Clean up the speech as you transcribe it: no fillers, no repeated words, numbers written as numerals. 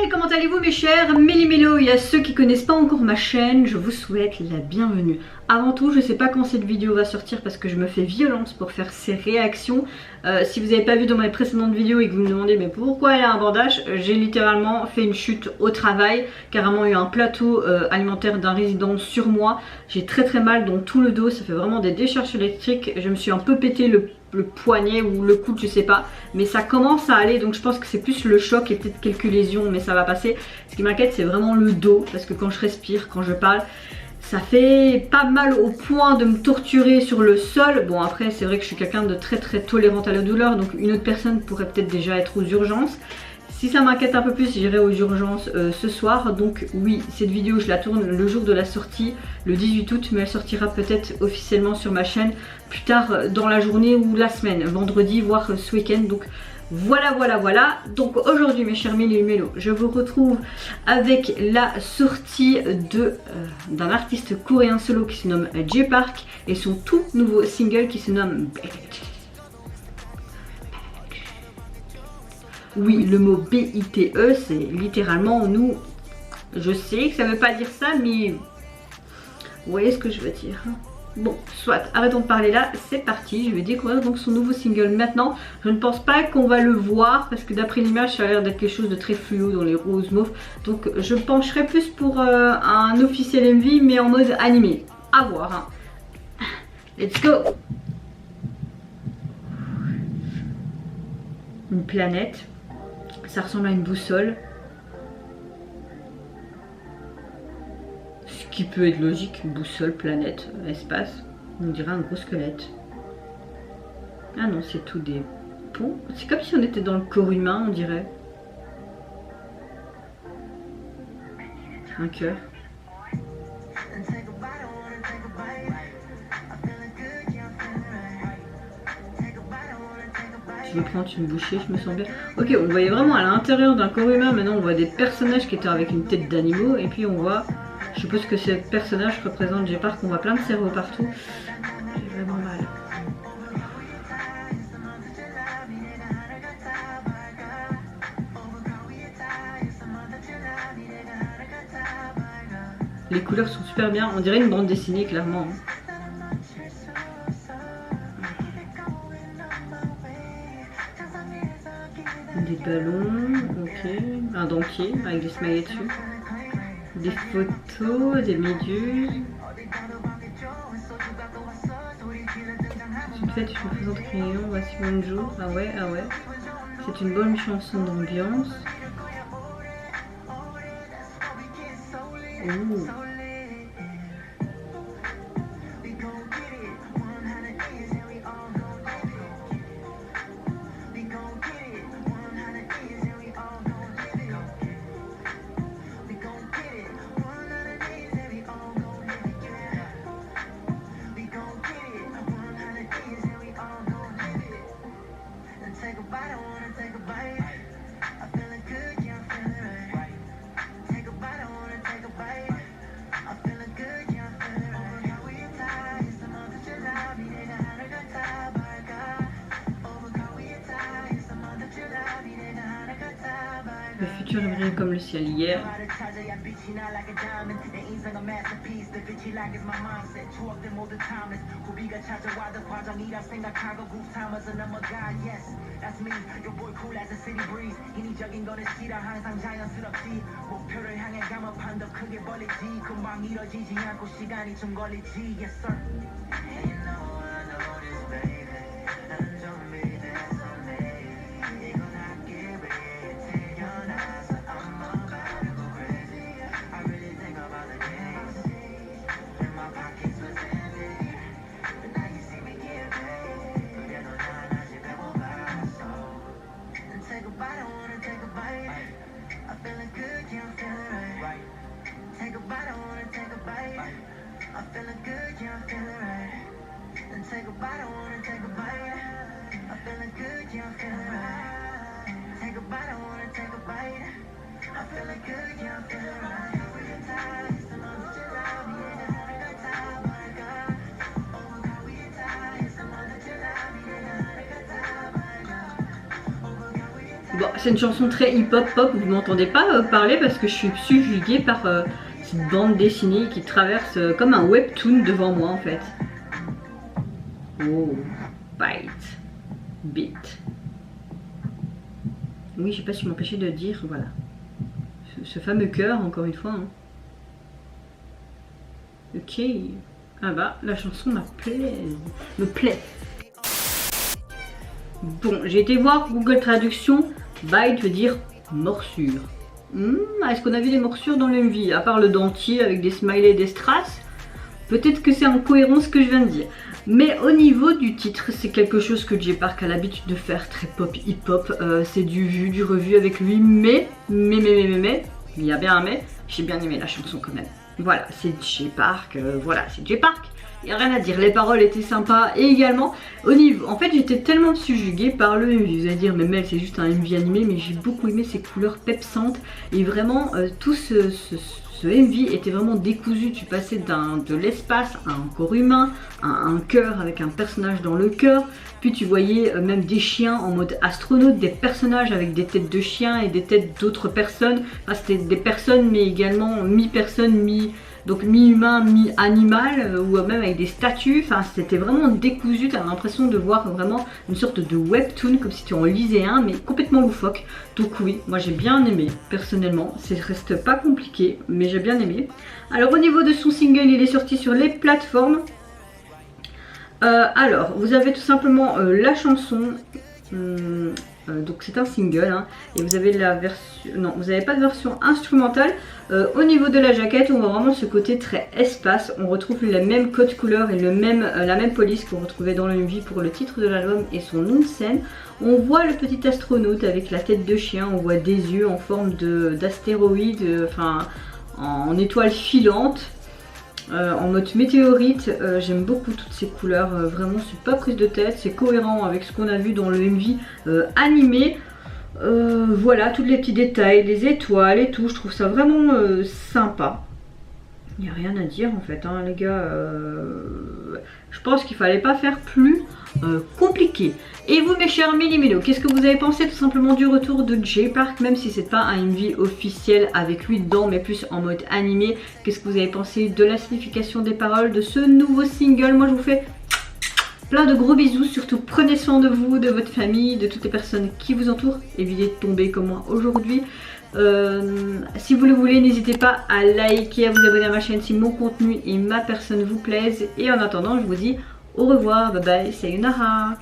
comment allez-vous mes chers méli-mélos? Et à ceux qui connaissent pas encore ma chaîne, je vous souhaite la bienvenue. Avant tout, je sais pas quand cette vidéo va sortir parce que je me fais violence pour faire ces réactions. Si vous n'avez pas vu dans mes précédentes vidéos et que vous me demandez mais pourquoi elle a un bandage, j'ai littéralement fait une chute au travail, carrément eu un plateau alimentaire d'un résident sur moi. J'ai très mal dans tout le dos, ça fait vraiment des décharges électriques. Je me suis un peu pété le poignet ou le coude, je sais pas, mais ça commence à aller, donc je pense que c'est plus le choc et peut-être quelques lésions, mais ça va passer. Ce qui m'inquiète, c'est vraiment le dos, parce que quand je respire, quand je parle, ça fait pas mal au point de me torturer sur le sol. Bon, après c'est vrai que je suis quelqu'un de très tolérante à la douleur, donc une autre personne pourrait peut-être déjà être aux urgences. Si ça m'inquiète un peu plus, j'irai aux urgences ce soir. Donc oui, cette vidéo je la tourne le jour de la sortie, le 18 août, mais elle sortira peut-être officiellement sur ma chaîne plus tard dans la journée ou la semaine, vendredi voire ce week-end. Donc voilà. Donc aujourd'hui mes chers méli-mélos, je vous retrouve avec la sortie d'un artiste coréen solo qui se nomme Jay Park et son tout nouveau single qui se nomme BITE. Oui, le mot B-I-T-E, c'est littéralement nous. Je sais que ça veut pas dire ça, mais vous voyez ce que je veux dire. Bon, soit, arrêtons de parler là, c'est parti. Je vais découvrir donc son nouveau single maintenant. Je ne pense pas qu'on va le voir parce que d'après l'image, ça a l'air d'être quelque chose de très fluo dans les roses mauves. Donc je pencherai plus pour un officiel MV, mais en mode animé. À voir. Hein. Let's go! Une planète. Ça ressemble à une boussole. Ce qui peut être logique, boussole, planète, espace. On dirait un gros squelette. Ah non, c'est tout des ponts. C'est comme si on était dans le corps humain, on dirait. Un cœur. Je vais prendre une bouchée, je me sens bien. Ok, on voyait vraiment à l'intérieur d'un corps humain. Maintenant on voit des personnages qui étaient avec une tête d'animaux. Et puis on voit, je suppose que ces personnages représentent Jay Park. On voit plein de cerveaux partout. J'ai vraiment mal. Les couleurs sont super bien. On dirait une bande dessinée clairement. Des ballons, ok, un dentier avec des smileys dessus, des photos, des méduses. C'est une fête, je me présente crayon, voici bonjour. Ah ouais. C'est une bonne chanson d'ambiance. Ouh. Le futur est brille comme le ciel hier. Bon, c'est une chanson très hip-hop pop, vous m'entendez pas parler parce que je suis subjuguée par cette bande dessinée qui traverse comme un webtoon devant moi en fait. Oh, bite, beat. Oui, j'ai pas su m'empêcher de dire, voilà. Ce fameux cœur, encore une fois. Hein. Ok. Ah bah, la chanson me plaît. Bon, j'ai été voir Google Traduction. Bite veut dire morsure. Est-ce qu'on a vu des morsures dans le MV? À part le dentier avec des smileys et des strass. Peut-être que c'est en cohérence ce que je viens de dire. Mais au niveau du titre, c'est quelque chose que Jay Park a l'habitude de faire, très pop hip-hop. C'est du vu, du revu avec lui. Mais, il y a bien un mais, j'ai bien aimé la chanson quand même. Voilà, c'est Jay Park, voilà, c'est Jay Park. Il n'y a rien à dire, les paroles étaient sympas et également au niveau, en fait j'étais tellement subjuguée par le MV, vous allez dire mais Mel c'est juste un MV animé, mais j'ai beaucoup aimé ces couleurs pepsantes et vraiment tout ce MV était vraiment décousu, tu passais de l'espace à un corps humain, à un cœur avec un personnage dans le cœur, puis tu voyais même des chiens en mode astronaute, des personnages avec des têtes de chiens et des têtes d'autres personnes, enfin, c'était des personnes mais également mi-personne, mi-humain, mi-animal, ou même avec des statues, enfin c'était vraiment décousu, t'as l'impression de voir vraiment une sorte de webtoon, comme si tu en lisais un, mais complètement loufoque. Donc oui, moi j'ai bien aimé, personnellement, ça reste pas compliqué, mais j'ai bien aimé. Alors au niveau de son single, il est sorti sur les plateformes. Alors, vous avez tout simplement la chanson... donc c'est un single hein, et vous avez la version, non vous n'avez pas de version instrumentale. Au niveau de la jaquette on voit vraiment ce côté très espace, on retrouve le même code couleur et la même police qu'on retrouvait dans le MV pour le titre de l'album et son nom de scène. On voit le petit astronaute avec la tête de chien, on voit des yeux en forme d'astéroïde, enfin en étoile filante. En mode météorite, j'aime beaucoup toutes ces couleurs, vraiment c'est pas prise de tête, c'est cohérent avec ce qu'on a vu dans le MV animé. Voilà, tous les petits détails, les étoiles et tout, je trouve ça vraiment sympa. Il n'y a rien à dire en fait, hein, les gars. Je pense qu'il fallait pas faire plus compliqué. Et vous mes chers Méli-Mélo, qu'est-ce que vous avez pensé tout simplement du retour de Jay Park, même si c'est pas un MV officiel avec lui dedans, mais plus en mode animé? Qu'est-ce que vous avez pensé de la signification des paroles de ce nouveau single? Moi je vous fais plein de gros bisous, surtout prenez soin de vous, de votre famille, de toutes les personnes qui vous entourent. Évitez de tomber comme moi aujourd'hui. Si vous le voulez, n'hésitez pas à liker, à vous abonner à ma chaîne si mon contenu et ma personne vous plaisent. Et en attendant, je vous dis au revoir, bye bye, sayonara.